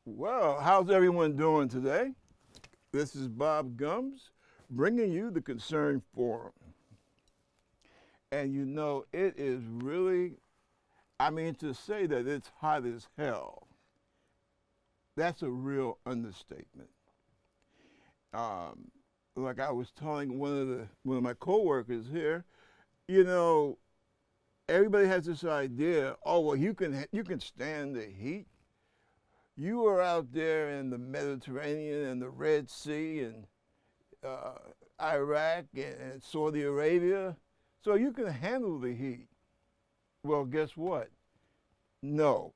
Well, how's everyone doing today? This is Bob Gums bringing you the Concern Forum. And it is really, to say that it's hot as hell, that's a real understatement. Um, like I was telling one of my coworkers here, you know, everybody has this idea, oh well, you can stand the heat. You were out there in the Mediterranean and the Red Sea and uh, Iraq and Saudi Arabia, so you can handle the heat. Well, guess what? No,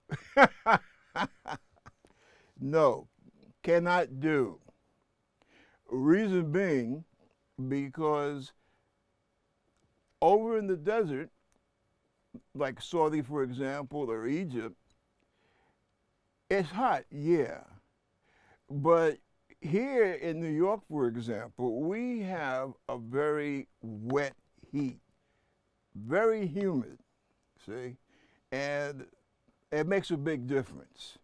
no, cannot do. Reason being, because over in the desert, like Saudi, for example, or Egypt, it's hot, yeah. But here in New York, for example, we have a very wet heat, very humid, see? And it makes a big difference.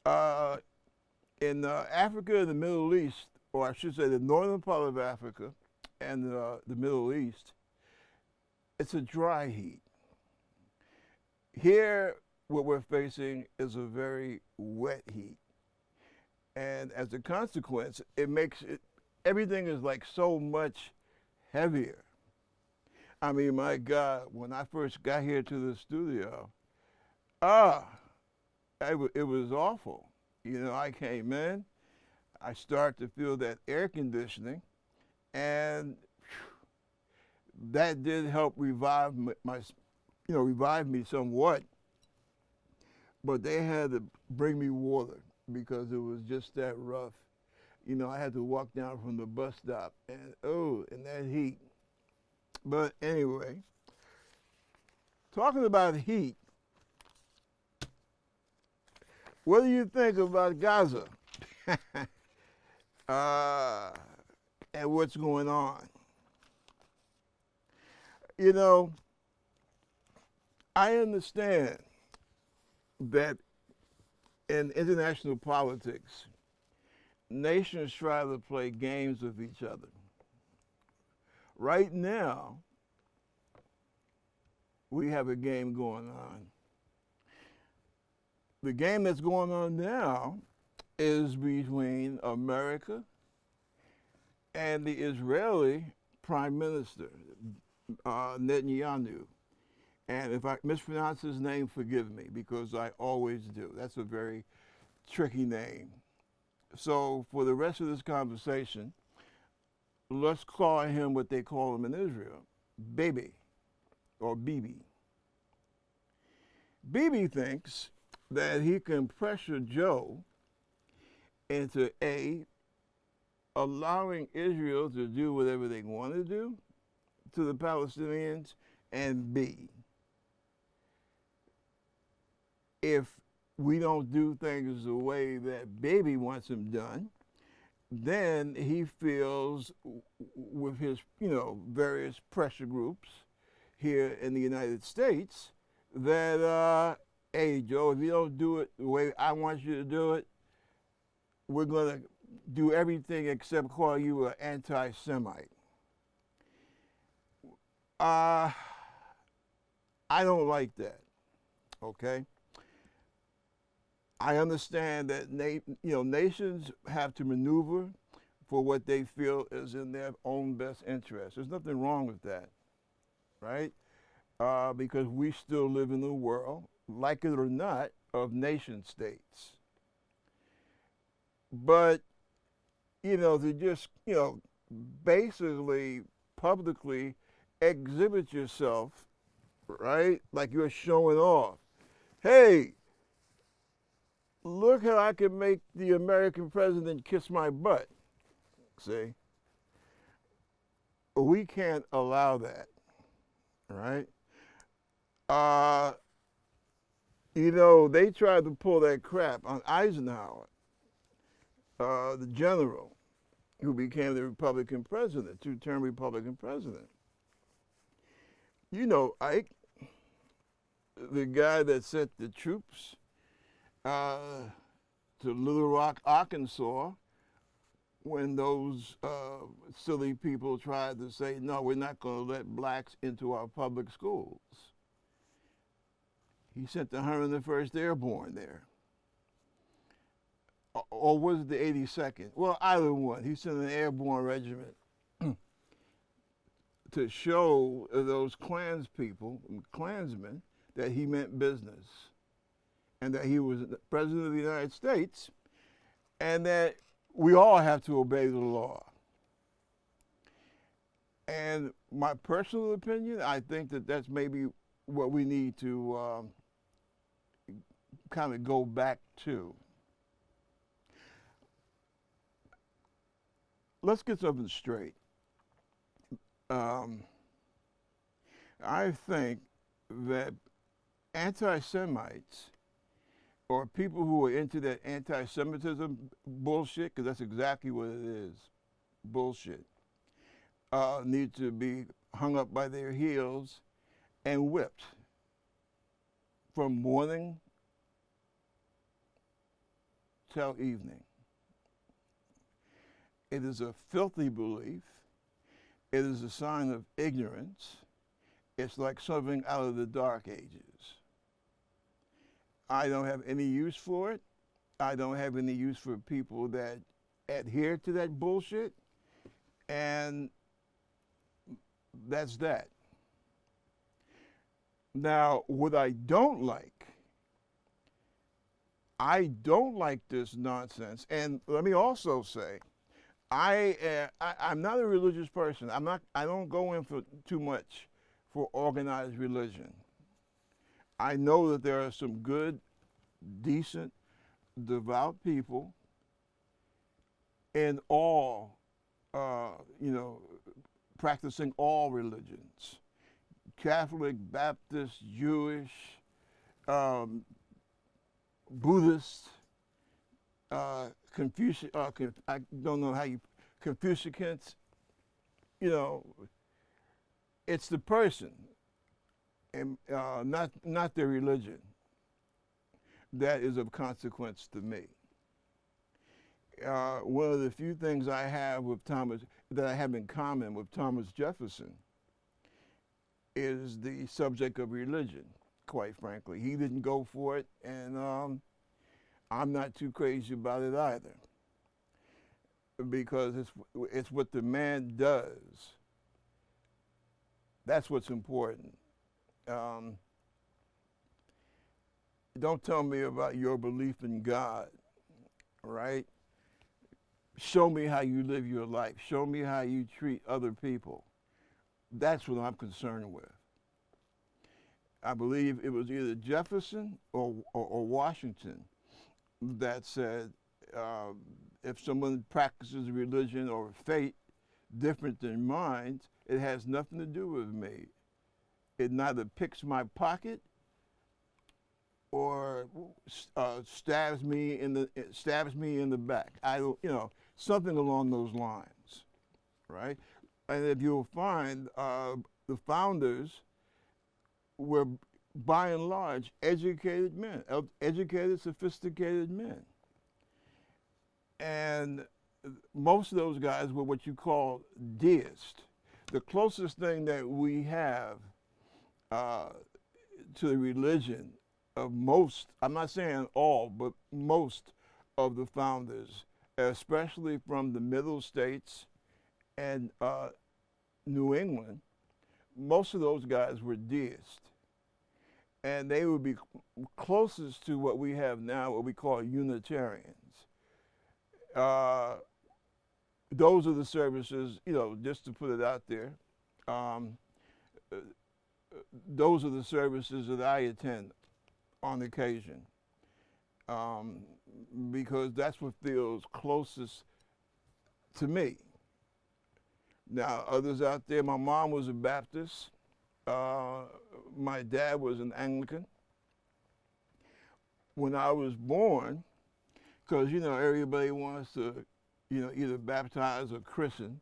Uh, in Africa, the Middle East, or I should say the northern part of Africa and the Middle East, it's a dry heat. Here, what we're facing is a very wet heat. And as a consequence, it makes it, everything is like so much heavier. My God, when I first got here to the studio, ah, it was awful. I came in, I started to feel that air conditioning, and that did help revive revive me somewhat. But they had to bring me water because it was just that rough. I had to walk down from the bus stop, and in that heat. But anyway, talking about heat, what do you think about Gaza uh, and what's going on? I understand that in international politics, nations try to play games with each other. Right now, we have a game going on. The game that's going on now is between America and the Israeli Prime Minister, Netanyahu. And if I mispronounce his name, forgive me, because I always do. That's a very tricky name. So for the rest of this conversation, let's call him what they call him in Israel, Baby, or Bibi. Bibi thinks that he can pressure Joe into A, allowing Israel to do whatever they want to do to the Palestinians, and B, if we don't do things the way that Baby wants them done, then he feels with his, various pressure groups here in the United States that, hey, Joe, if you don't do it the way I want you to do it, we're going to do everything except call you an anti-Semite. I don't like that, okay? I understand that nations have to maneuver for what they feel is in their own best interest. There's nothing wrong with that, right? Because we still live in a world, like it or not, of nation states. But, to just, basically publicly exhibit yourself, right? Like you're showing off. Hey, look how I can make the American president kiss my butt. See? We can't allow that, right? They tried to pull that crap on Eisenhower, the general who became the Republican president, two-term Republican president. Ike, the guy that sent the troops to Little Rock, Arkansas, when those silly people tried to say, no, we're not going to let blacks into our public schools. He sent the 101st Airborne there. Or was it the 82nd? Well, either one. He sent an airborne regiment to show those Klansmen, that he meant business and that he was the President of the United States and that we all have to obey the law. And my personal opinion, I think that that's maybe what we need to kind of go back to. Let's get something straight. I think that anti-Semites or people who are into that anti-Semitism bullshit, because that's exactly what it is, bullshit, need to be hung up by their heels and whipped from morning till evening. It is a filthy belief. It is a sign of ignorance. It's like something out of the Dark Ages. I don't have any use for it. I don't have any use for people that adhere to that bullshit. And that's that. Now, what I don't like this nonsense. And let me also say, I'm not a religious person. I don't go in for too much for organized religion. I know that there are some good, decent, devout people in all, practicing all religions. Catholic, Baptist, Jewish, Buddhist, Confucius, I don't know how you, Confucians, it's the person and not their religion that is of consequence to me. One of the few things I have that I have in common with Thomas Jefferson is the subject of religion, quite frankly. He didn't go for it, and I'm not too crazy about it either, because it's what the man does. That's what's important. Don't tell me about your belief in God, right? Show me how you live your life. Show me how you treat other people. That's what I'm concerned with. I believe it was either Jefferson or Washington that said, if someone practices religion or faith different than mine, it has nothing to do with me. It neither picks my pocket or stabs me in the back. I don't, something along those lines, right? And if you'll find, the founders were by and large educated men, educated, sophisticated men. And most of those guys were what you call deists. The closest thing that we have to the religion of most, I'm not saying all, but most of the founders, especially from the Middle States and New England, most of those guys were deists. And they would be closest to what we have now, what we call Unitarians. Those are the services, just to put it out there, those are the services that I attend on occasion, because that's what feels closest to me. Now, others out there, my mom was a Baptist. My dad was an Anglican. When I was born, because, everybody wants to, either baptize or christen,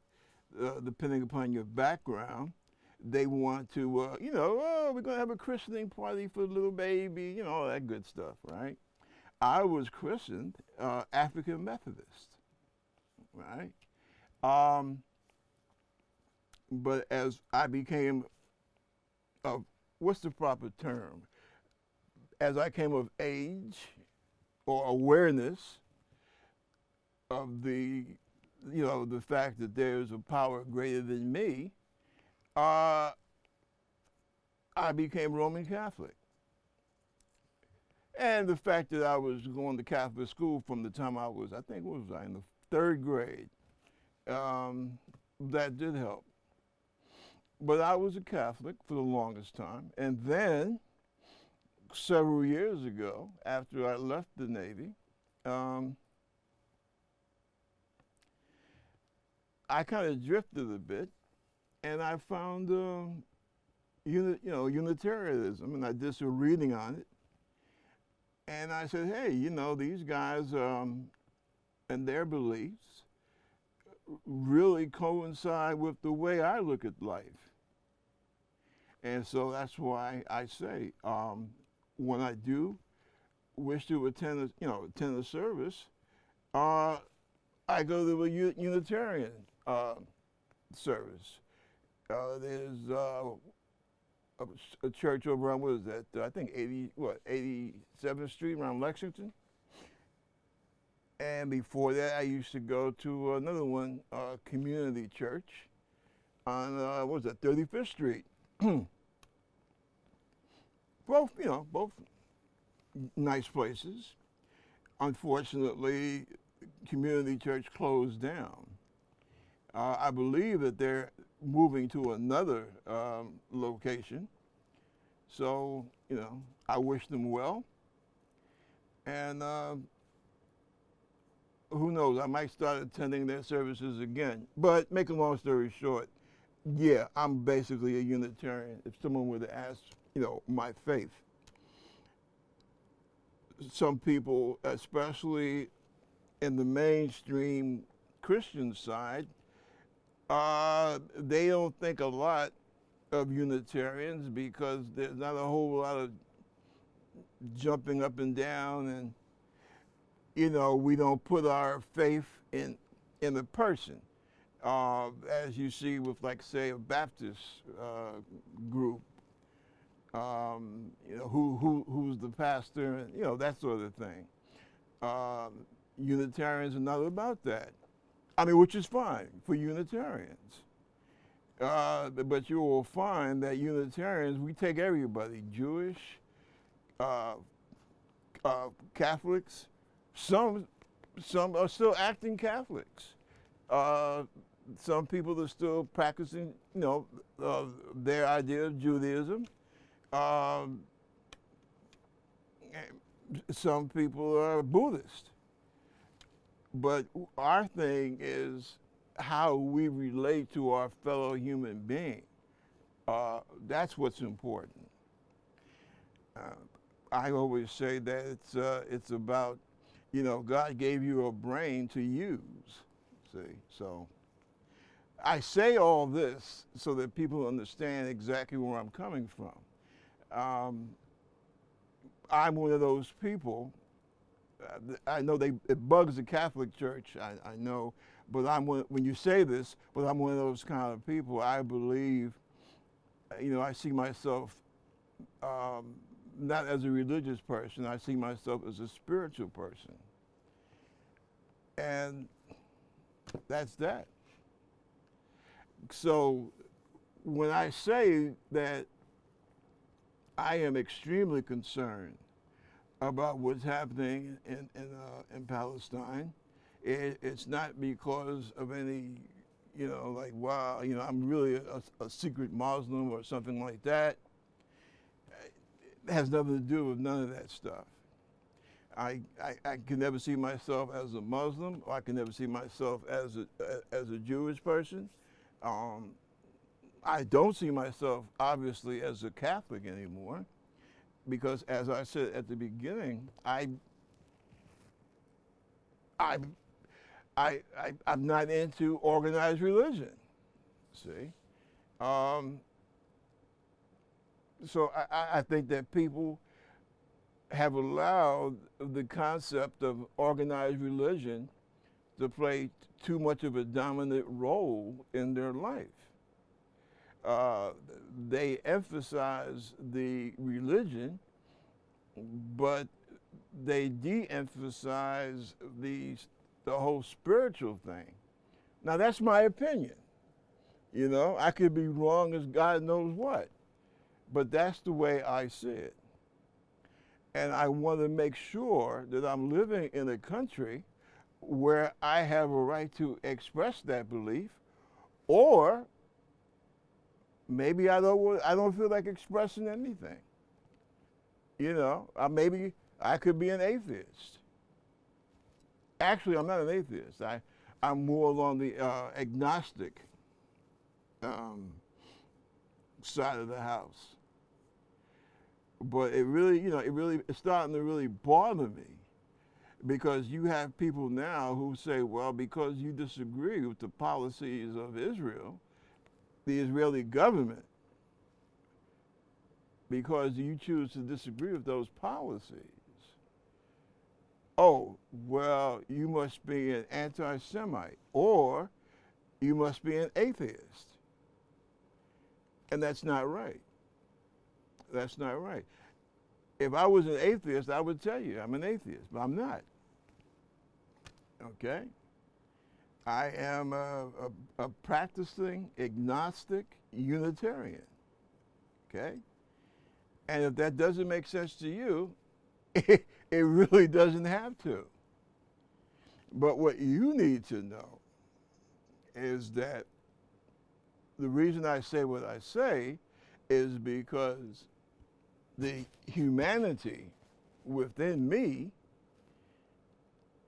depending upon your background. They want to, we're going to have a christening party for the little baby, all that good stuff, right? I was christened African Methodist, right? Um, but as I became, what's the proper term? As I came of age or awareness of the fact that there's a power greater than me, uh, I became Roman Catholic. And the fact that I was going to Catholic school from the time I was, I think, what was I, in the third grade, that did help. But I was a Catholic for the longest time. And then, several years ago, after I left the Navy, um, I kind of drifted a bit, and I found Unitarianism, and I did some reading on it. And I said, hey, these guys and their beliefs really coincide with the way I look at life. And so that's why I say, when I do wish to attend a service, I go to a Unitarian service. There's a church over on, what is that? I think 87th Street around Lexington. And before that, I used to go to another one, community church on, what was that, 35th Street. Both nice places. Unfortunately, community church closed down. I believe that they're moving to another location. So, I wish them well. And who knows, I might start attending their services again. But make a long story short, yeah, I'm basically a Unitarian. If someone were to ask, my faith. Some people, especially in the mainstream Christian side, they don't think a lot of Unitarians because there's not a whole lot of jumping up and down, and we don't put our faith in a person, as you see with, like, say, a Baptist group. Who's the pastor, and that sort of thing. Unitarians are not about that. I mean, which is fine for Unitarians. But you will find that Unitarians, we take everybody, Jewish, Catholics, some are still acting Catholics. Some people are still practicing, their idea of Judaism. Some people are Buddhist. But our thing is how we relate to our fellow human being. That's what's important. I always say that it's about, God gave you a brain to use. See, so I say all this so that people understand exactly where I'm coming from. I'm one of those people. I know it bugs the Catholic Church, I know, but when you say this, but I'm one of those kind of people. I believe, I see myself not as a religious person, I see myself as a spiritual person. And that's that. So when I say that I am extremely concerned about what's happening in Palestine, it's not because of any, like, wow, I'm really a secret Muslim or something like that. It has nothing to do with none of that stuff. I can never see myself as a Muslim, or I can never see myself as a Jewish person. I don't see myself, obviously, as a Catholic anymore, because, as I said at the beginning, I'm not into organized religion. See, so I think that people have allowed the concept of organized religion to play too much of a dominant role in their life. Uh, they emphasize the religion, but they de-emphasize the whole spiritual thing. Now that's my opinion. You know, I could be wrong as God knows what, but that's the way I see it. And I want to make sure that I'm living in a country where I have a right to express that belief, or maybe I don't feel like expressing anything. You know, maybe I could be an atheist. Actually, I'm not an atheist. I'm more along the agnostic side of the house. But it really, it's starting to really bother me, because you have people now who say, well, because you disagree with the policies of Israel, the Israeli government, because you choose to disagree with those policies, oh, well, you must be an anti-Semite, or you must be an atheist. And that's not right. That's not right. If I was an atheist, I would tell you I'm an atheist, but I'm not. Okay? I am a practicing agnostic Unitarian. Okay? And if that doesn't make sense to you, it really doesn't have to. But what you need to know is that the reason I say what I say is because the humanity within me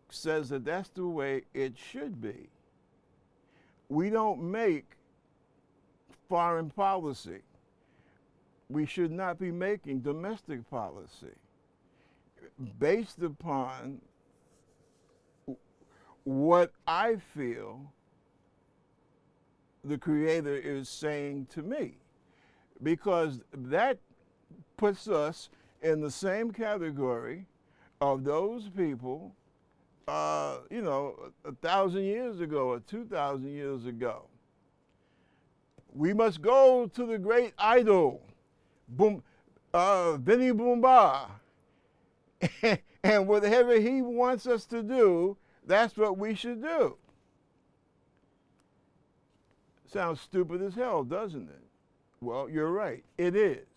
says that that's the way it should be. We don't make foreign policy. We should not be making domestic policy based upon what I feel the Creator is saying to me, because that puts us in the same category of those people, 1,000 years ago or 2,000 years ago. We must go to the great idol, Bini Boomba, and whatever he wants us to do, that's what we should do. Sounds stupid as hell, doesn't it? Well, you're right, it is.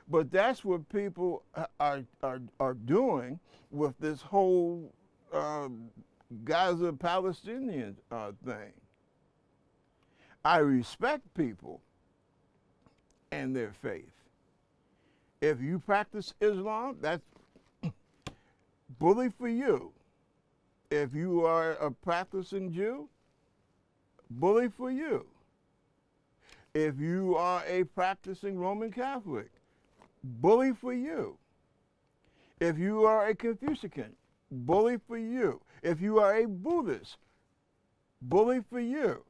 But that's what people are doing with this whole Gaza Palestinian thing. I respect people and their faith. If you practice Islam, that's bully for you. If you are a practicing Jew, bully for you. If you are a practicing Roman Catholic, bully for you. If you are a Confucian, bully for you. If you are a Buddhist, bully for you.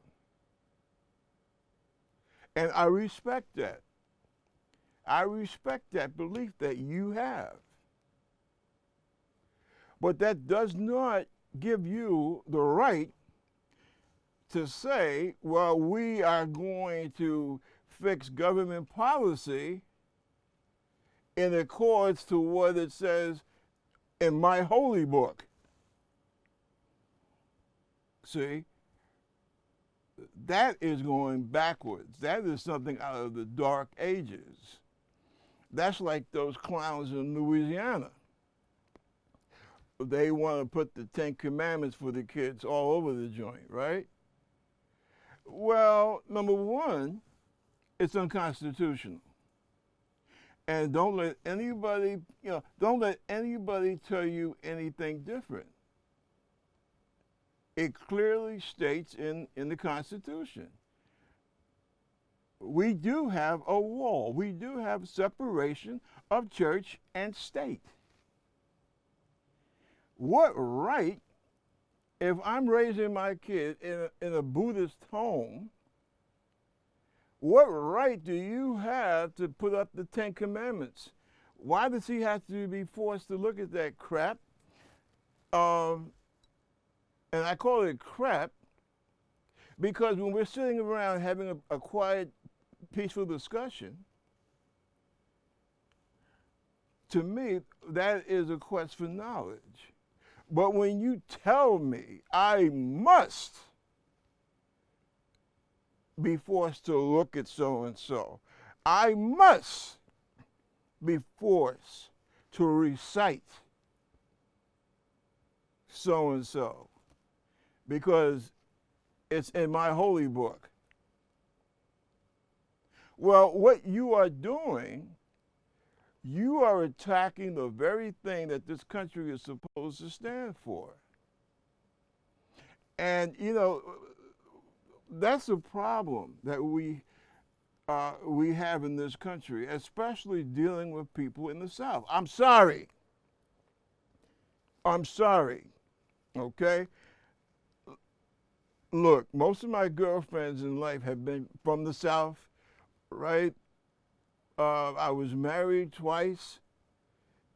And I respect that. I respect that belief that you have. But that does not give you the right to say, well, we are going to fix government policy in accordance to what it says in my holy book. See? That is going backwards. That is something out of the Dark Ages. That's like those clowns in Louisiana. They want to put the 10 Commandments for the kids all over the joint, right? Well, number one, it's unconstitutional. And don't let anybody tell you anything different. It clearly states in the Constitution. We do have a wall. We do have separation of church and state. What right, if I'm raising my kid in a Buddhist home, what right do you have to put up the 10 Commandments? Why does he have to be forced to look at that crap? Um, and I call it crap because when we're sitting around having a quiet, peaceful discussion, to me, that is a quest for knowledge. But when you tell me I must be forced to look at so and so, I must be forced to recite so and so because it's in my holy book. Well, what you are doing, you are attacking the very thing that this country is supposed to stand for. And, you know, that's a problem that we have in this country, especially dealing with people in the South. I'm sorry. I'm sorry. Okay? Look, most of my girlfriends in life have been from the South, right? I was married twice.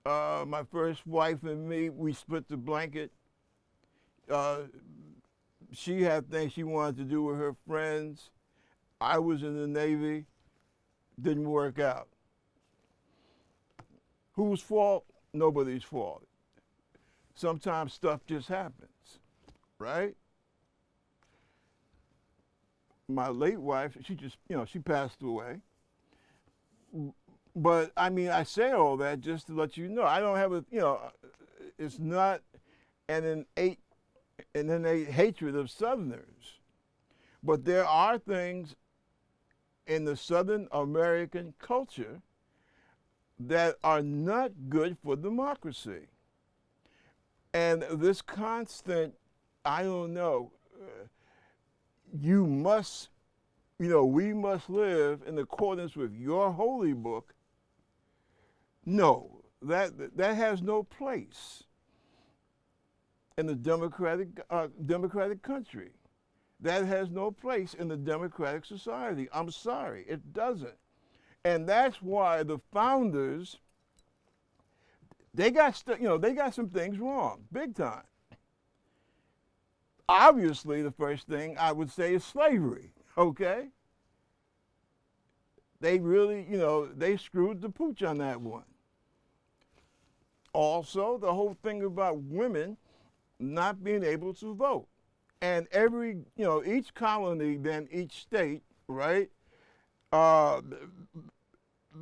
My first wife and me, we split the blanket. She had things she wanted to do with her friends. I was in the Navy. Didn't work out. Whose fault? Nobody's fault. Sometimes stuff just happens, right? My late wife, she just, she passed away. But I mean, I say all that just to let you know, I don't have it's not an innate hatred of Southerners. But there are things in the Southern American culture that are not good for democracy. And this constant, I don't know, you must, we must live in accordance with your holy book. No, that has no place in the democratic country. That has no place in the democratic society. I'm sorry, it doesn't. And that's why the founders, they got some things wrong, big time. Obviously, the first thing I would say is slavery, okay? They really, they screwed the pooch on that one. Also, the whole thing about women not being able to vote. And each colony, then each state, right,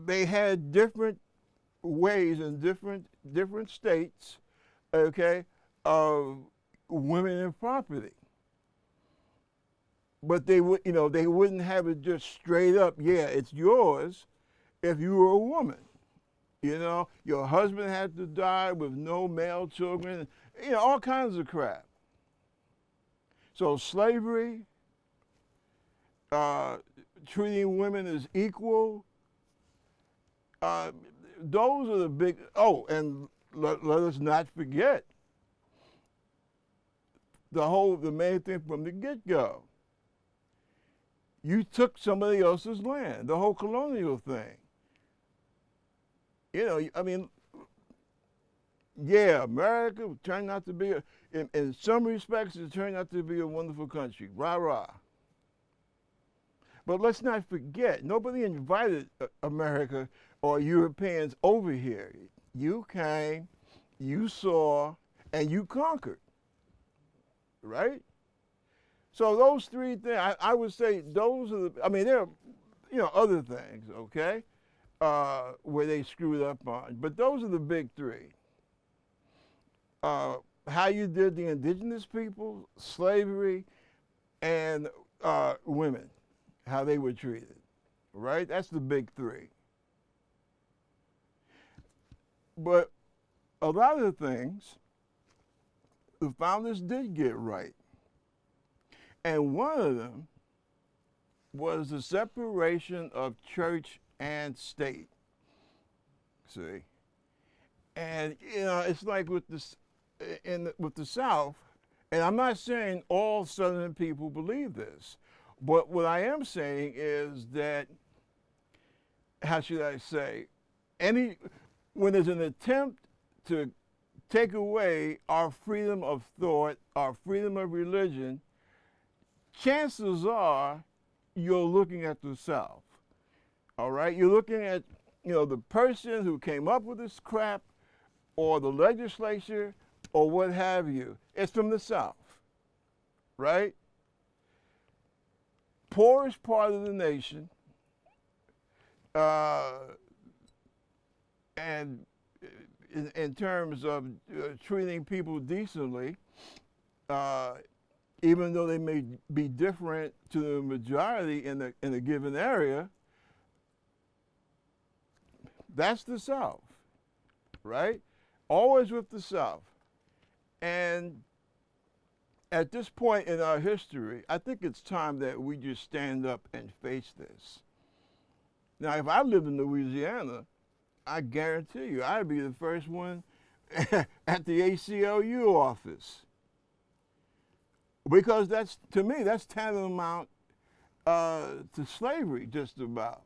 they had different ways in different states, okay, of women and property. But they wouldn't have it just straight up, yeah, it's yours if you were a woman. Your husband had to die with no male children, all kinds of crap. So slavery, treating women as equal, those are the big, and let us not forget the main thing from the get-go. You took somebody else's land, the whole colonial thing. America turned out to be, in some respects, it turned out to be a wonderful country. Rah, rah. But let's not forget, nobody invited America or Europeans over here. You came, you saw, and you conquered, right? So those three things, I would say those are there are, other things, okay, where they screwed up on. But those are the big three. How you did the indigenous people, slavery, and women, how they were treated, right? That's the big three. But a lot of the things the founders did get right. And one of them was the separation of church and state. See? And, it's like with the South, and I'm not saying all Southern people believe this, but what I am saying is that, how should I say, when there's an attempt to take away our freedom of thought, our freedom of religion, chances are you're looking at the South. All right? You're looking at, the person who came up with this crap or the legislature or what have you. It's from the South, right? Poorest part of the nation, and in terms of treating people decently, even though they may be different to the majority in a given area, that's the South, right? Always with the South. And at this point in our history, I think it's time that we just stand up and face this. Now, if I lived in Louisiana, I guarantee you I'd be the first one at the ACLU office. Because that's, to me, that's tantamount to slavery, just about.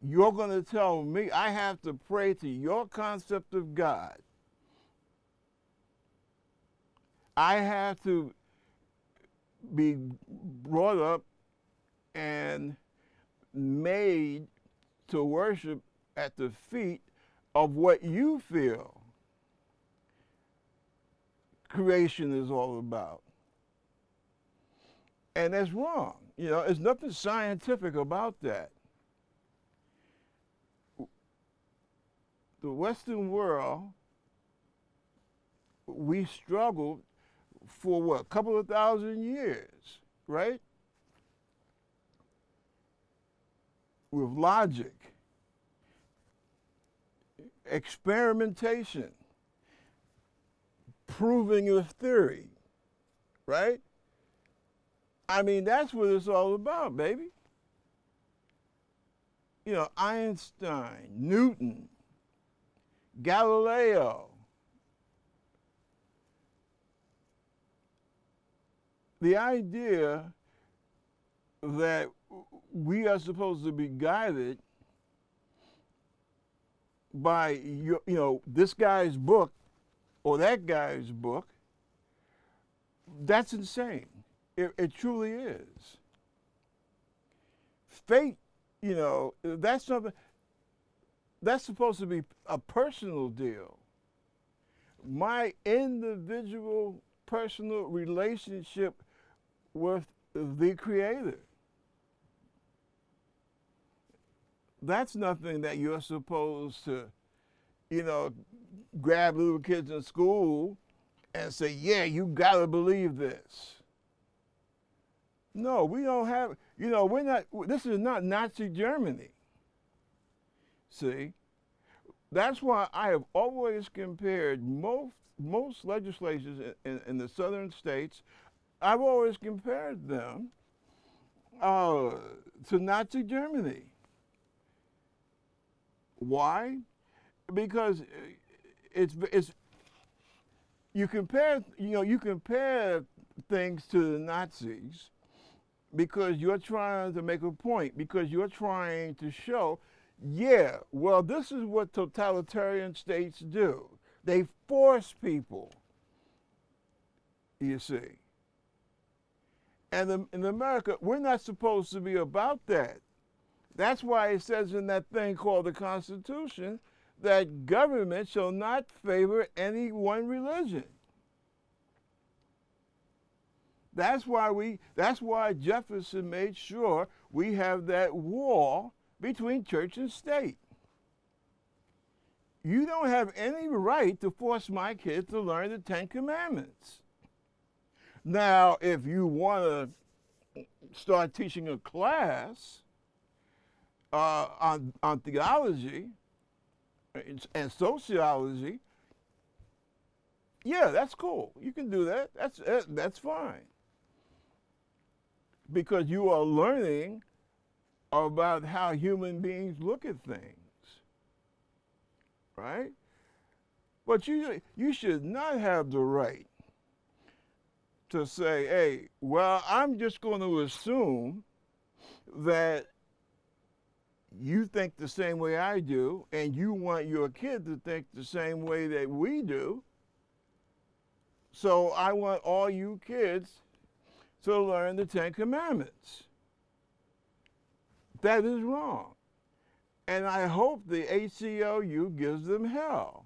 You're going to tell me I have to pray to your concept of God. I have to be brought up and made to worship at the feet of what you feel creation is all about. And that's wrong. There's nothing scientific about that. The Western world, we struggled for what, a couple of thousand years, right? With logic, experimentation, proving your theory, right? I mean, that's what it's all about, baby. Einstein, Newton, Galileo. The idea that we are supposed to be guided by this guy's book or that guy's book, that's insane. It truly is. Fate, that's something that's supposed to be a personal deal. My individual personal relationship with the Creator. That's nothing that you're supposed to, grab little kids in school and say, yeah, you gotta believe this. No, we don't have, this is not Nazi Germany. See? That's why I have always compared most legislatures in the southern states, I've always compared them to Nazi Germany. Why? Because you compare things to the Nazis because you're trying to make a point, because you're trying to show, yeah, well, this is what totalitarian states do. They force people, you see. And in America, we're not supposed to be about that. That's why it says in that thing called the Constitution that government shall not favor any one religion. That's why Jefferson made sure we have that wall between church and state. You don't have any right to force my kids to learn the Ten Commandments. Now, if you want to start teaching a class on theology and sociology, yeah, that's cool. You can do that. That's fine. Because you are learning about how human beings look at things, right? But you should not have the right to say, hey, well, I'm just going to assume that you think the same way I do, and you want your kid to think the same way that we do. So I want all you kids to learn the Ten Commandments. That is wrong. And I hope the ACLU gives them hell.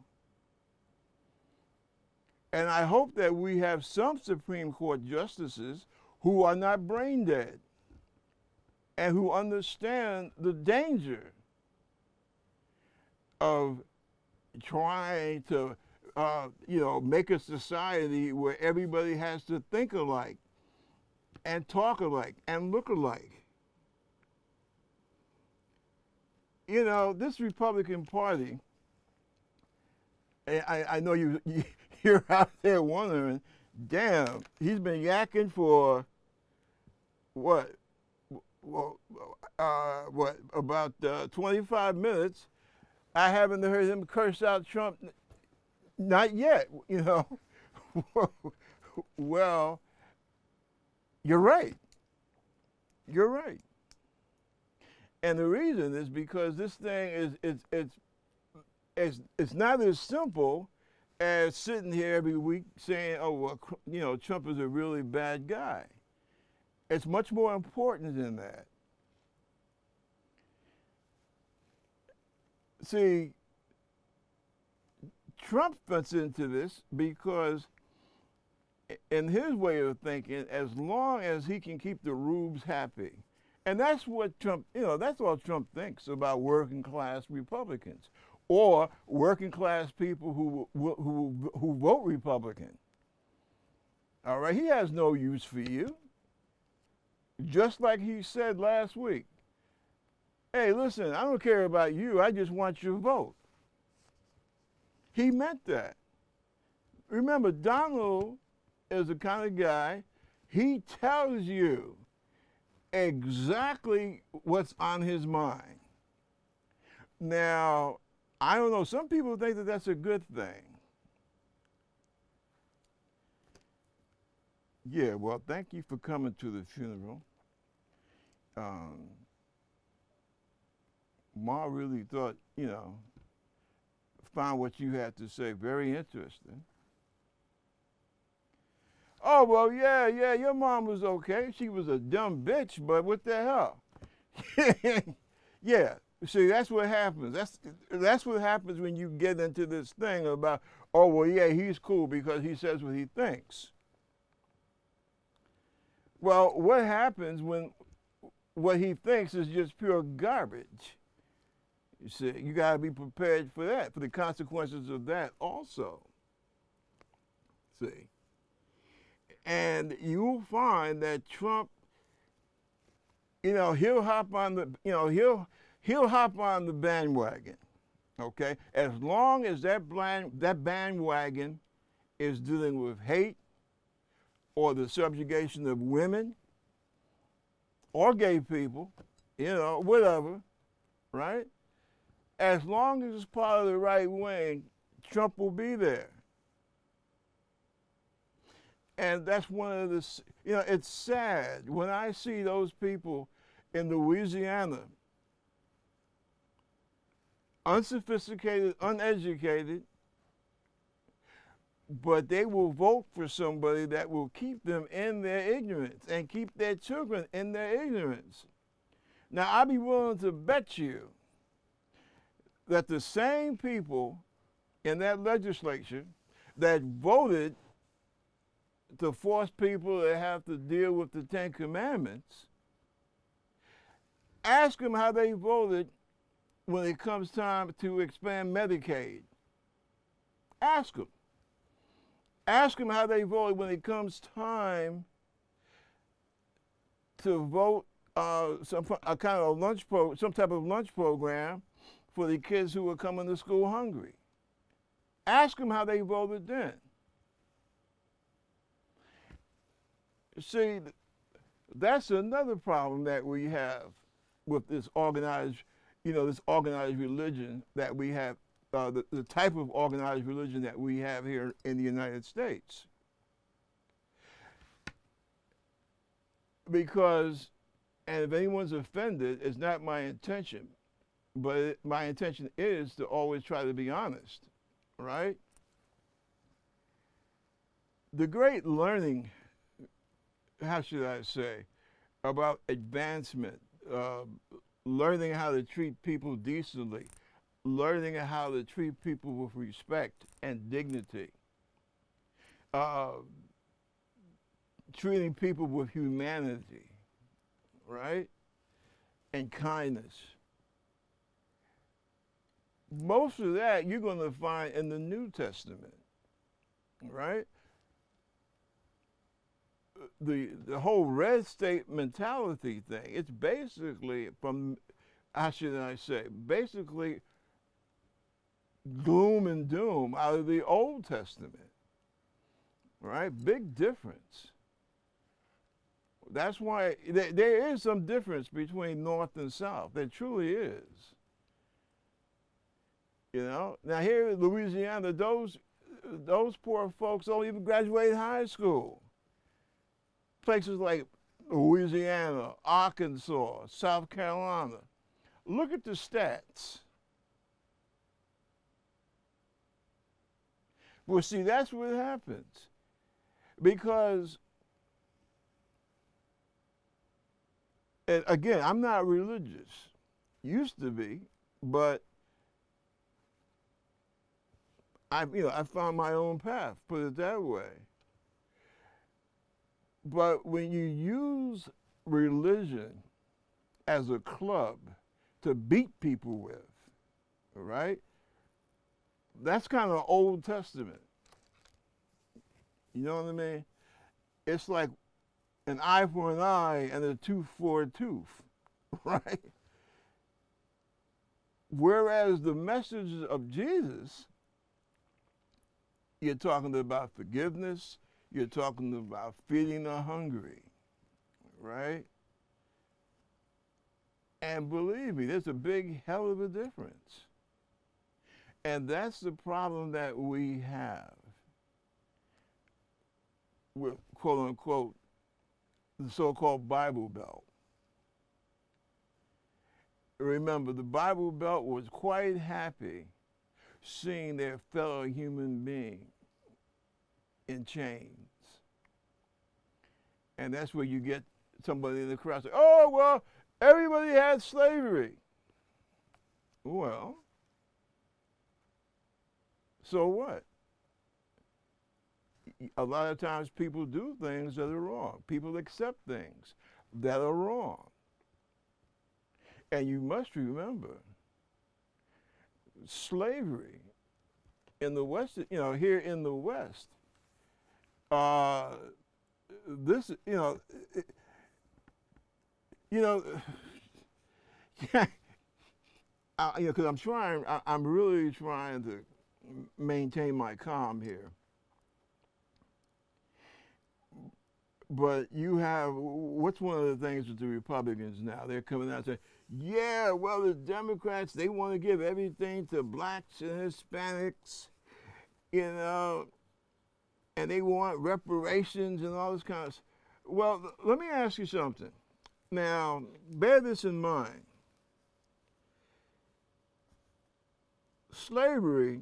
And I hope that we have some Supreme Court justices who are not brain dead and who understand the danger of trying to, make a society where everybody has to think alike and talk alike and look alike. You know, this Republican Party, I know you're out there wondering, damn, he's been yakking for what? About 25 minutes. I haven't heard him curse out Trump. Not yet, you know. Well, you're right. You're right. And the reason is because this thing it's not as simple as sitting here every week saying, oh, well, Trump is a really bad guy. It's much more important than that. See, Trump fits into this because in his way of thinking, as long as he can keep the rubes happy, and that's what Trump, that's all Trump thinks about working class Republicans or working class people who vote Republican. All right, he has no use for you. Just like he said last week, hey, listen, I don't care about you, I just want your vote. He meant that. Remember, Donald is the kind of guy, he tells you exactly what's on his mind. Now, I don't know, some people think that that's a good thing. Yeah, well, thank you for coming to the funeral. Ma really thought, found what you had to say very interesting. Oh, well, yeah, your mom was okay. She was a dumb bitch, but what the hell? Yeah, see, that's what happens. That's what happens when you get into this thing about, oh, well, yeah, he's cool because he says what he thinks. Well, what happens when what he thinks is just pure garbage? You see, you got to be prepared for that, for the consequences of that also. See? And you'll find that Trump, he'll hop on the, he'll hop on the bandwagon, okay? As long as that bandwagon is dealing with hate or the subjugation of women or gay people, whatever, right? As long as it's part of the right wing, Trump will be there. And that's one of the, it's sad when I see those people in Louisiana, unsophisticated, uneducated, but they will vote for somebody that will keep them in their ignorance and keep their children in their ignorance. Now, I'd be willing to bet you that the same people in that legislature that voted to force people to have to deal with the Ten Commandments, ask them how they voted when it comes time to expand Medicaid. Ask them. Ask them how they voted when it comes time to vote some type of lunch program for the kids who are coming to school hungry. Ask them how they voted then. See, that's another problem that we have with this organized, this organized religion that we have, the type of organized religion that we have here in the United States. Because, and if anyone's offended, it's not my intention, but my intention is to always try to be honest, right? The great learning, how should I say, about advancement, uh, learning how to treat people decently, learning how to treat people with respect and dignity, uh, treating people with humanity, right? And kindness. Most of that you're going to find in the New Testament, right? The whole red state mentality thing, it's basically from, how should I say, basically gloom and doom out of the Old Testament, right? Big difference. That's why there is some difference between North and South. There truly is. You know, now here in Louisiana, those poor folks don't even graduate high school. Places like Louisiana, Arkansas, South Carolina. Look at the stats. Well, see, that's what happens. Because, and again, I'm not religious. Used to be, but I found my own path, put it that way. But when you use religion as a club to beat people with, right? That's kind of Old Testament. You know what I mean? It's like an eye for an eye and a tooth for a tooth, right? Whereas the message of Jesus, you're talking about forgiveness, you're talking about feeding the hungry, right? And believe me, there's a big hell of a difference. And that's the problem that we have with, quote unquote, the so-called Bible Belt. Remember, the Bible Belt was quite happy seeing their fellow human being in chains. And that's where you get somebody in the crowd say, oh, well, everybody had slavery. Well, so what? A lot of times people do things that are wrong. People accept things that are wrong. And you must remember, slavery in the West, here in the West, this, because I'm really trying to maintain my calm here. But you have, what's one of the things with the Republicans now? They're coming out and saying, yeah, well, the Democrats, they want to give everything to blacks and Hispanics, and they want reparations and all this kind of stuff. Well, let me ask you something. Now, bear this in mind. Slavery,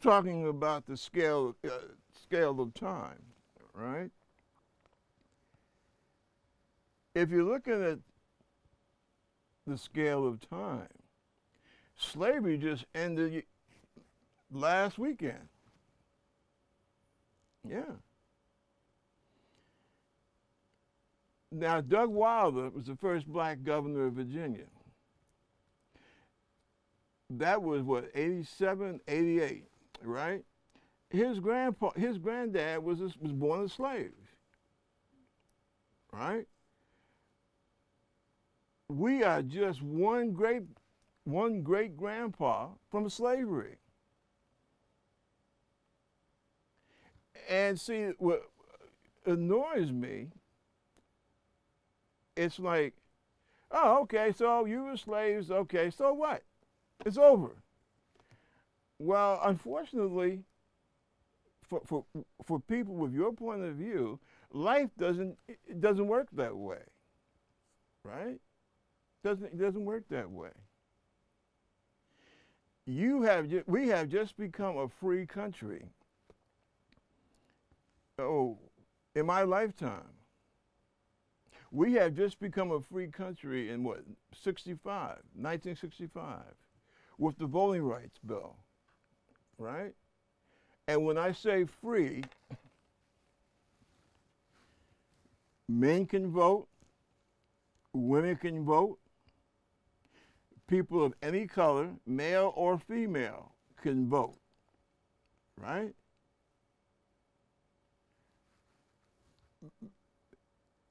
talking about the scale of time, right? If you're looking at the scale of time, slavery just ended last weekend. Yeah. Now, Doug Wilder was the first black governor of Virginia. That was what, 87, 88, right? His granddad was born a slave, right? We are just one great grandpa from slavery. And see, what annoys me, it's like, oh, okay, so you were slaves, okay, so what? It's over. Well, unfortunately, for people with your point of view, life doesn't work that way, right? It doesn't work that way. We have just become a free country. Oh, in my lifetime, we have just become a free country in what, 1965, with the Voting Rights Bill, right? And when I say free, men can vote, women can vote, people of any color, male or female, can vote, right?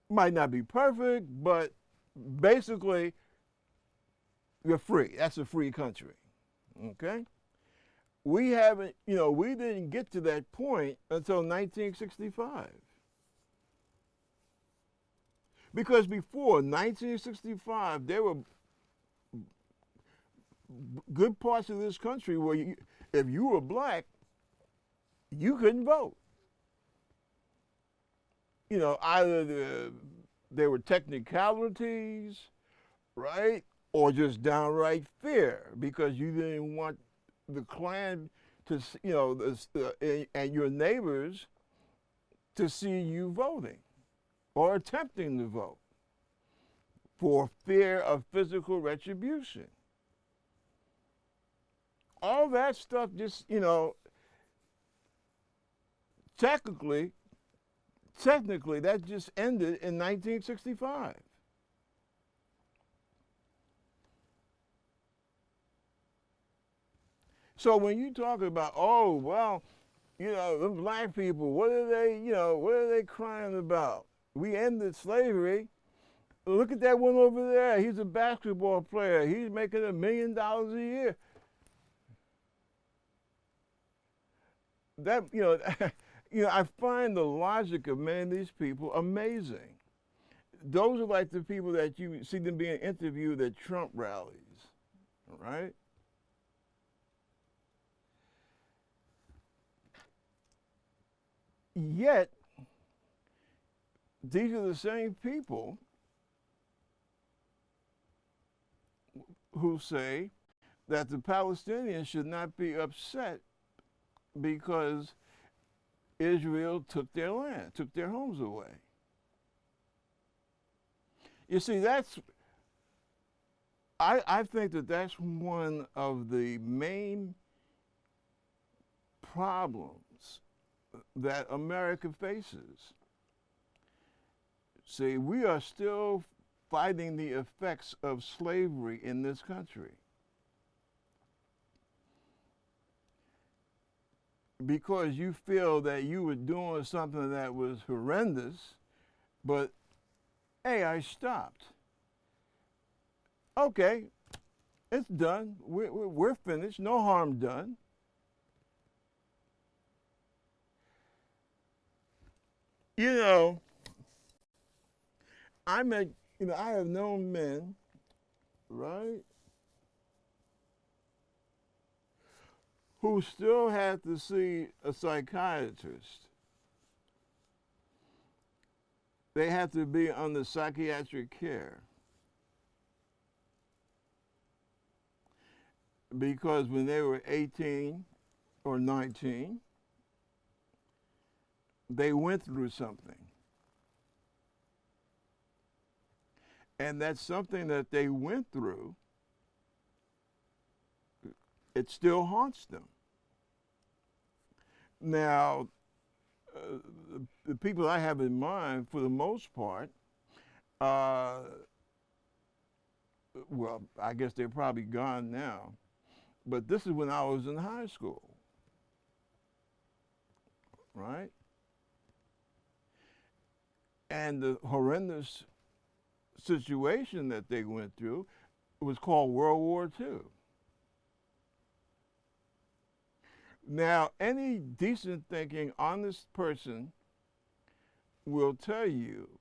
Might not be perfect, but basically, you're free. That's a free country, okay? We haven't, we didn't get to that point until 1965. Because before 1965, there were good parts of this country where if you were black, you couldn't vote. Either they were technicalities, right? Or just downright fear because you didn't want the Klan to, and your neighbors to see you voting or attempting to vote for fear of physical retribution. All that stuff just, technically, that just ended in 1965. So when you talk about, oh, well, the black people, what are they crying about? We ended slavery. Look at that one over there. He's a basketball player. He's making $1 million a year. That, I find the logic of many of these people amazing. Those are like the people that you see them being interviewed at Trump rallies, right? Yet, these are the same people who say that the Palestinians should not be upset because Israel took their land, took their homes away. You see, I think that's one of the main problems that America faces. See, we are still fighting the effects of slavery in this country. Because you feel that you were doing something that was horrendous, but hey, I stopped. Okay, it's done. We're finished. No harm done. I have known men, right, who still had to see a psychiatrist. They had to be under psychiatric care because when they were 18 or 19, they went through something. And that's something that they went through, it still haunts them. Now, the people I have in mind, for the most part, well, I guess they're probably gone now, but this is when I was in high school, right? And the horrendous situation that they went through was called World War II. Now, any decent thinking, honest person will tell you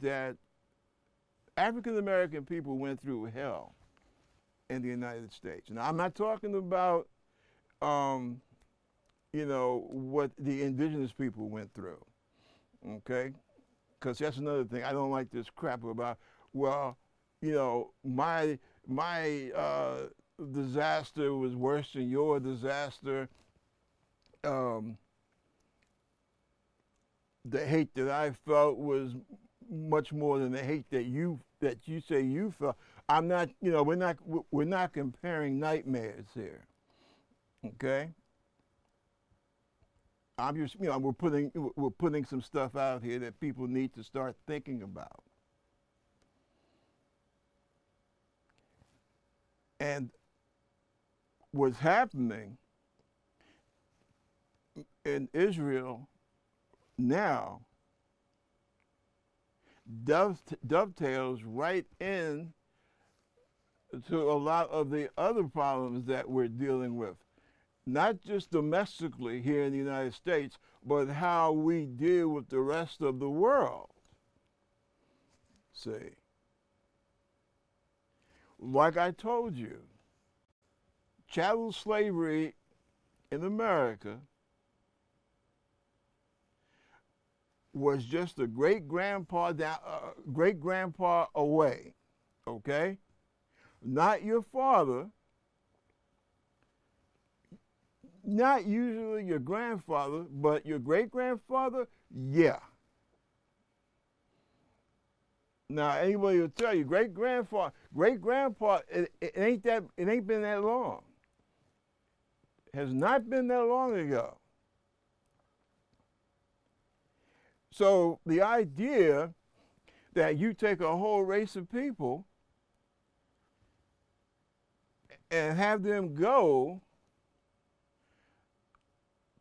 that African American people went through hell in the United States. Now, I'm not talking about, what the indigenous people went through, okay? Because that's another thing. I don't like this crap about, well, my disaster was worse than your disaster. Um, the hate that I felt was much more than the hate that you say you felt. I'm not, we're not comparing nightmares here. Okay? I'm just, we're putting some stuff out here that people need to start thinking about. And what's happening in Israel now dovetails right in to a lot of the other problems that we're dealing with, not just domestically here in the United States, but how we deal with the rest of the world. See, like I told you, chattel slavery in America was just a great-grandpa away, okay? Not your father, not usually your grandfather, but your great-grandfather, yeah. Now, anybody will tell you, great-grandpa, it ain't been that long. It has not been that long ago. So the idea that you take a whole race of people and have them go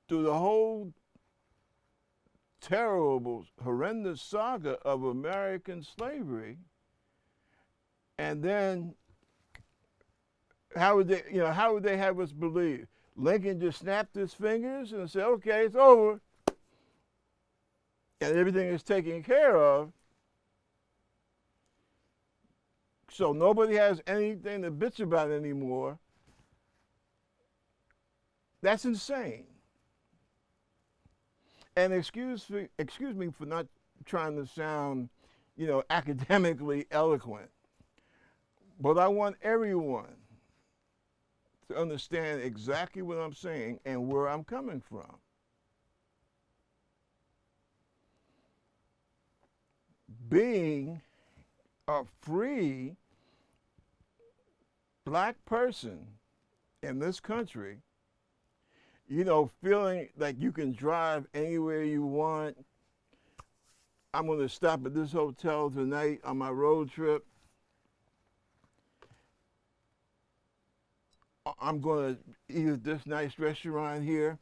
through the whole terrible, horrendous saga of American slavery, and then how would they have us believe? Lincoln just snapped his fingers and said, okay, it's over, and everything is taken care of, so nobody has anything to bitch about anymore. That's insane. And excuse me for not trying to sound, academically eloquent, but I want everyone to understand exactly what I'm saying and where I'm coming from. Being a free black person in this country, feeling like you can drive anywhere you want. I'm going to stop at this hotel tonight on my road trip. I'm going to eat at this nice restaurant here.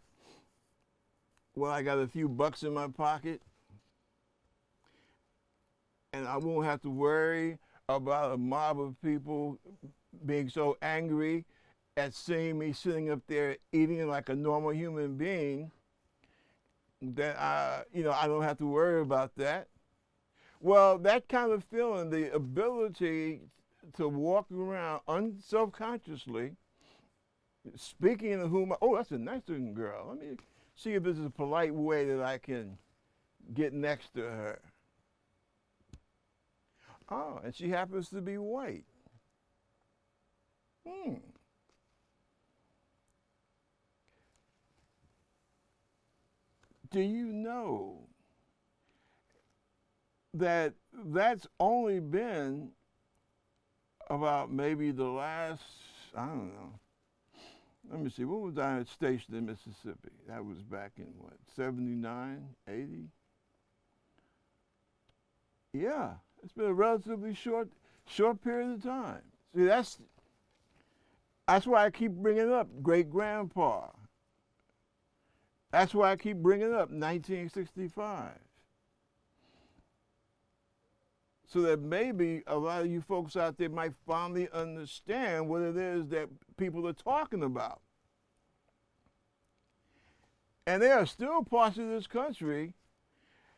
Well, I got a few bucks in my pocket. And I won't have to worry about a mob of people being so angry at seeing me sitting up there eating like a normal human being that I don't have to worry about that. Well, that kind of feeling, the ability to walk around self-consciously, speaking to whom, that's a nice looking girl. Let me see if this is a polite way that I can get next to her. Oh, and she happens to be white. Do you know that that's only been about maybe the last, I don't know, let me see, when was I stationed in Mississippi? That was back in what, 79, 80? Yeah, it's been a relatively short period of time. See, that's why I keep bringing up great-grandpa. That's why I keep bringing up 1965. So that maybe a lot of you folks out there might finally understand what it is that people are talking about. And there are still parts of this country,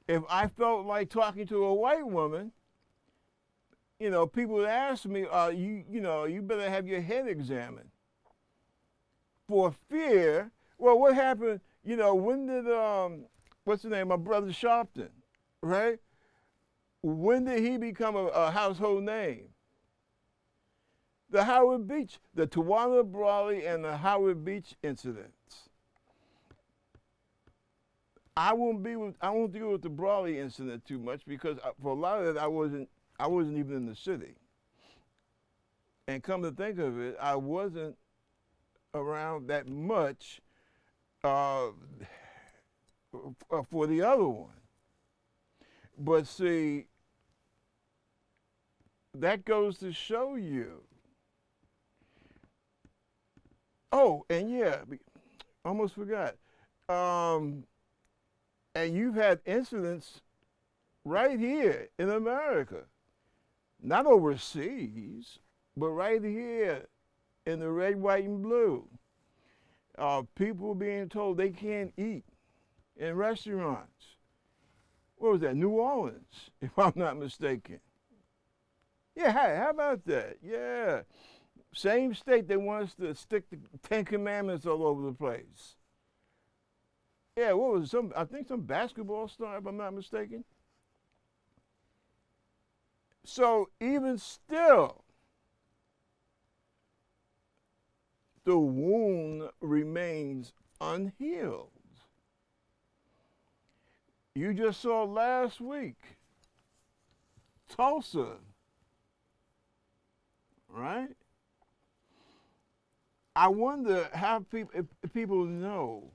if I felt like talking to a white woman, people would ask me, you better have your head examined. For fear, well, what happened, when did, what's his name, my brother Sharpton, right? When did he become a household name? The Howard Beach, the Tawana Brawley and the Howard Beach incidents. I won't deal with the Brawley incident too much because for a lot of it I wasn't even in the city. And come to think of it, I wasn't around that much for the other one. But see, that goes to show you. Oh, and yeah, almost forgot. And you've had incidents right here in America, not overseas, but right here in the red, white, and blue. People being told they can't eat in restaurants. What was that, New Orleans, if I'm not mistaken? Yeah, hey, how about that? Yeah. Same state that wants to stick the Ten Commandments all over the place. Yeah, what was it? I think some basketball star, if I'm not mistaken. So even still, the wound remains unhealed. You just saw last week, Tulsa, right? I wonder how if people know,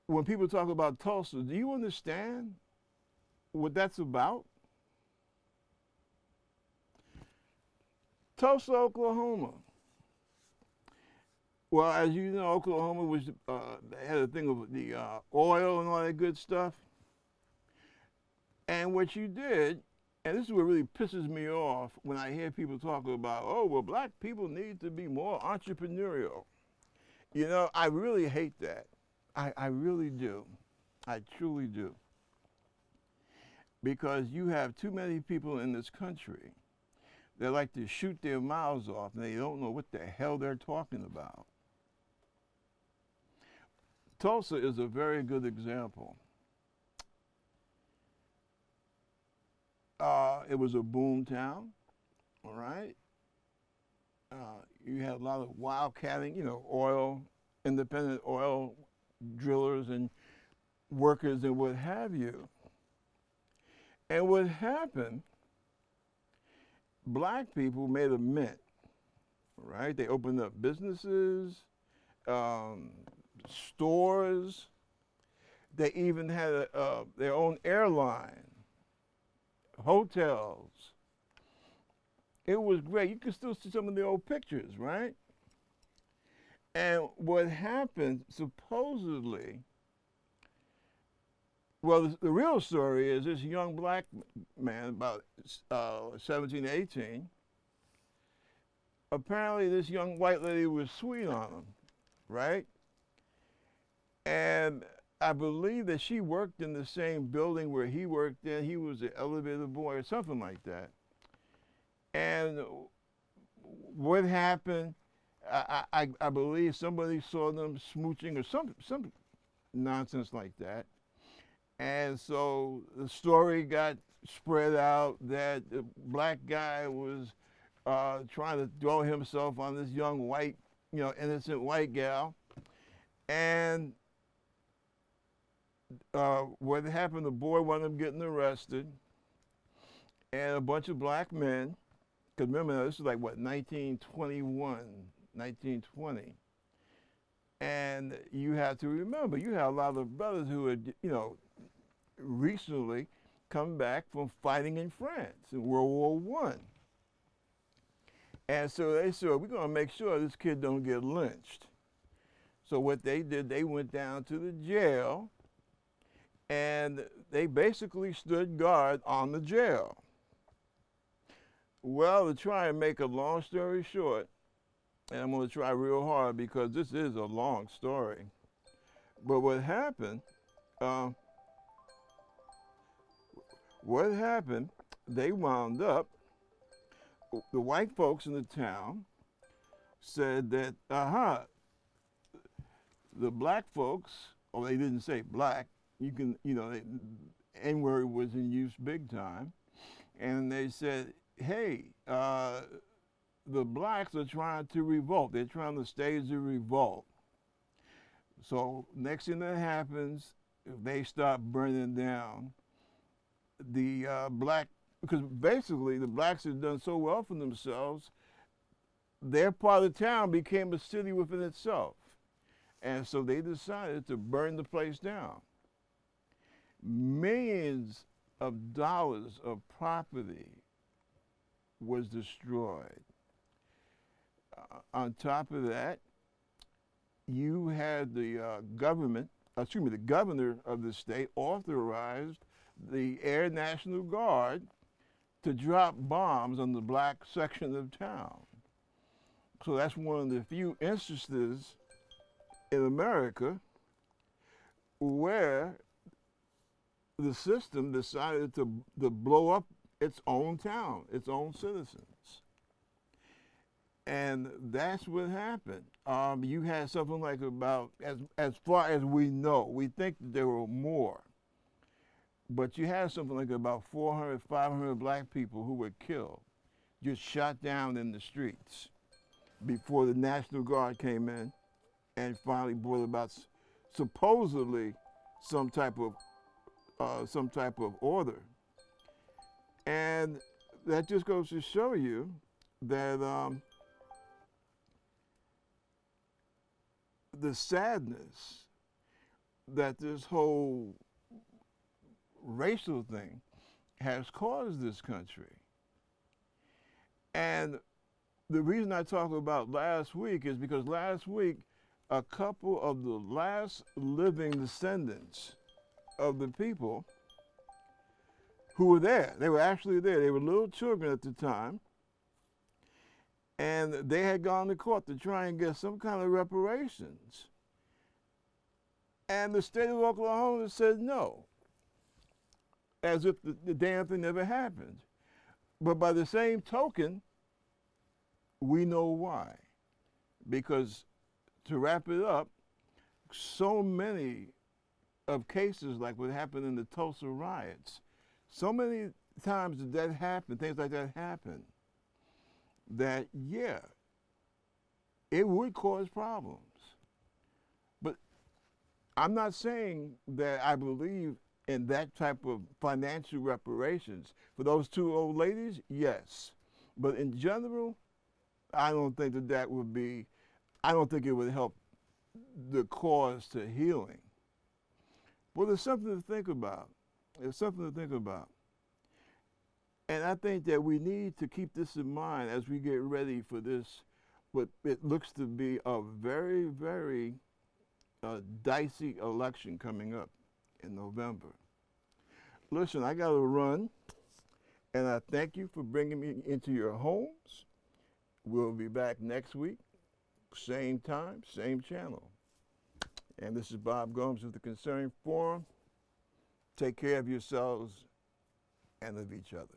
when people talk about Tulsa, do you understand what that's about? Tulsa, Oklahoma. Well, as you know, Oklahoma was they had a thing of the oil and all that good stuff. And what you did, and this is what really pisses me off when I hear people talk about, oh, well, black people need to be more entrepreneurial. You know, I really hate that. I really do. I truly do. Because you have too many people in this country that like to shoot their mouths off and they don't know what the hell they're talking about. Tulsa is a very good example. It was a boom town, all right? You had a lot of wildcatting, you know, independent oil drillers and workers and what have you. And what happened, black people made a mint, right? They opened up businesses, stores. They even had their own airline, hotels. It was great. You can still see some of the old pictures, right? And what happened, supposedly, well, the real story is this young black man, about 17, 18, apparently this young white lady was sweet on him, right? And I believe that she worked in the same building where he worked in. He was the elevator boy or something like that. And what happened, I believe somebody saw them smooching or some nonsense like that. And so the story got spread out that the black guy was trying to throw himself on this young white, you know, innocent white gal. And what happened, the boy wound up getting arrested, and a bunch of black men, because remember, this is like, what, 1921, 1920. And you have to remember, you have a lot of brothers who had, you know, recently come back from fighting in France in World War I. And so they said, we're going to make sure this kid don't get lynched. So what they did, they went down to the jail, and they basically stood guard on the jail. Well, to try and make a long story short, and I'm going to try real hard because this is a long story, but what happened, they wound up, the white folks in the town said that, the black folks, or they didn't say black, you can, you know, N-word was in use big time, and they said, hey, the blacks are trying to revolt. They're trying to stage a revolt. So next thing that happens, they start burning down the black, because basically the blacks had done so well for themselves, their part of the town became a city within itself. And so they decided to burn the place down. Millions of dollars of property was destroyed. On top of that, you had the the governor of the state authorized the Air National Guard to drop bombs on the black section of town. So that's one of the few instances in America where the system decided to blow up its own town, its own citizens. And that's what happened. You had something like about, as far as we know, we think that there were more, but you had something like about 400, 500 black people who were killed, just shot down in the streets before the National Guard came in and finally brought about supposedly some type of order. And that just goes to show you that the sadness that this whole racial thing has caused this country. And the reason I talk about last week is because last week, a couple of the last living descendants of the people who were there, they were actually there, they were little children at the time, and they had gone to court to try and get some kind of reparations. And the state of Oklahoma said no, as if the damn thing never happened. But by the same token, we know why. Because to wrap it up, so many of cases like what happened in the Tulsa riots, so many times that happened, things like that happen, that, yeah, it would cause problems. But I'm not saying that I believe in that type of financial reparations. For those two old ladies, yes. But in general, I don't think that would be, I don't think it would help the cause to healing. Well, there's something to think about. There's something to think about. And I think that we need to keep this in mind as we get ready for this, what it looks to be a very, very dicey election coming up in November. Listen, I got to run, and I thank you for bringing me into your homes. We'll be back next week, same time, same channel. And this is Bob Gomes with the Concerned Forum. Take care of yourselves and of each other.